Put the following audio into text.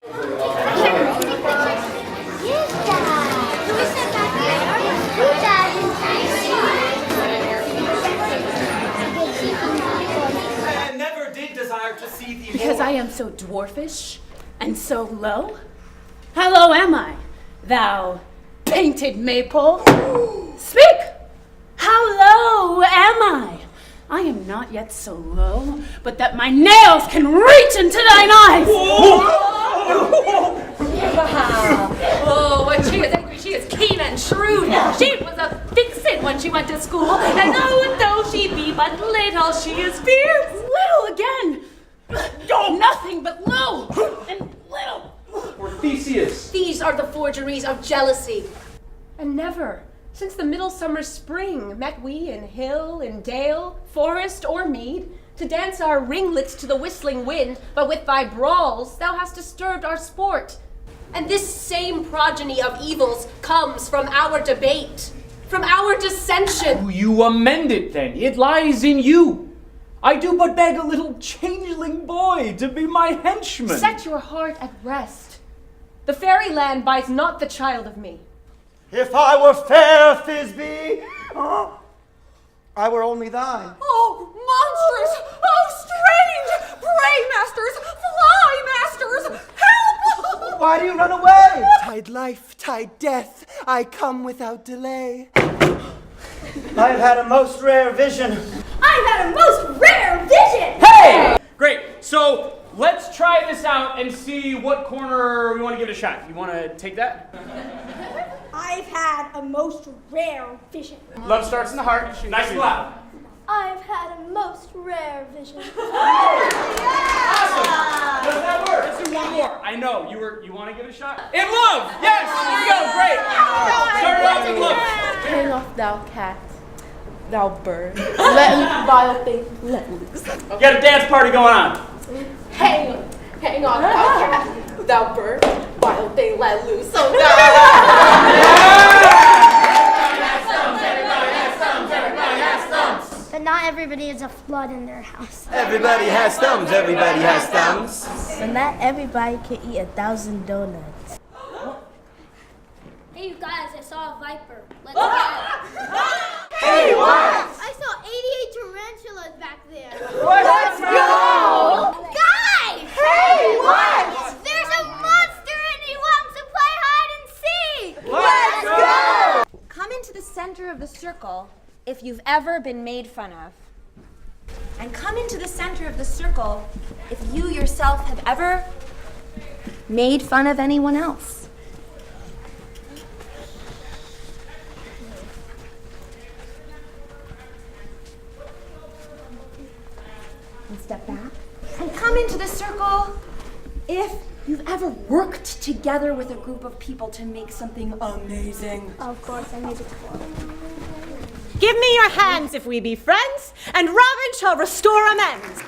I never did desire to see thee. Because I am so dwarfish and so low? How low am I, thou painted maypole? Speak! How low am I? I am not yet so low, but that my nails can reach into thine eyes! Oh, when she is angry, she is keen and shrewd. She was a vixen when she went to school, and oh, though she be but little, she is fierce. Little again! Nothing but low and little. Or Theseus. These are the forgeries of jealousy. And never, since the middle summer spring, met we in hill and dale, forest or mead, to dance our ringlets to the whistling wind, but with thy brawls thou hast disturbed our sport. And this same progeny of evils comes from our debate, from our dissension. You amend it then. It lies in you. I do but beg a little changeling boy to be my henchman. Set your heart at rest. The fairyland buys not the child of me. If I were fair, Thisby, I were only thine. Oh, monstrous! Oh, strange! Pray, masters! Fly, masters! Help! Why do you run away? Tide life, tide death, I come without delay. I've had a most rare vision. I've had a most rare vision! Hey! Great. So let's try this out and see what corner we want to give it a shot. You want to take that? I've had a most rare vision. Love starts in the heart. Nice and loud. I've had a most rare vision. Awesome. Does that work? Let's do one more. I know. You want to give it a shot? In love! Yes! Here we go. Great. Start it off in love. Hang off, thou cat, thou bird. Let vile thing let loose. We got a dance party going on. Hang on, thou cat, thou bird. Vile thing let loose. So But not everybody is a flood in their house. Everybody has thumbs, everybody has thumbs. And not everybody can eat 1,000 donuts. Hey, you guys, I saw a viper. Let's go. Hey, what? I saw 88 tarantulas back there. Let's go! Guys! Hey, what? There's a monster and he wants to play hide and seek! Let's go! Come into the center of the circle if you've ever been made fun of. And come into the center of the circle if you yourself have ever made fun of anyone else. And step back. And come into the circle if you've ever worked together with a group of people to make something amazing. Of course, I made it for Give me your hands if we be friends, and Robin shall restore amends.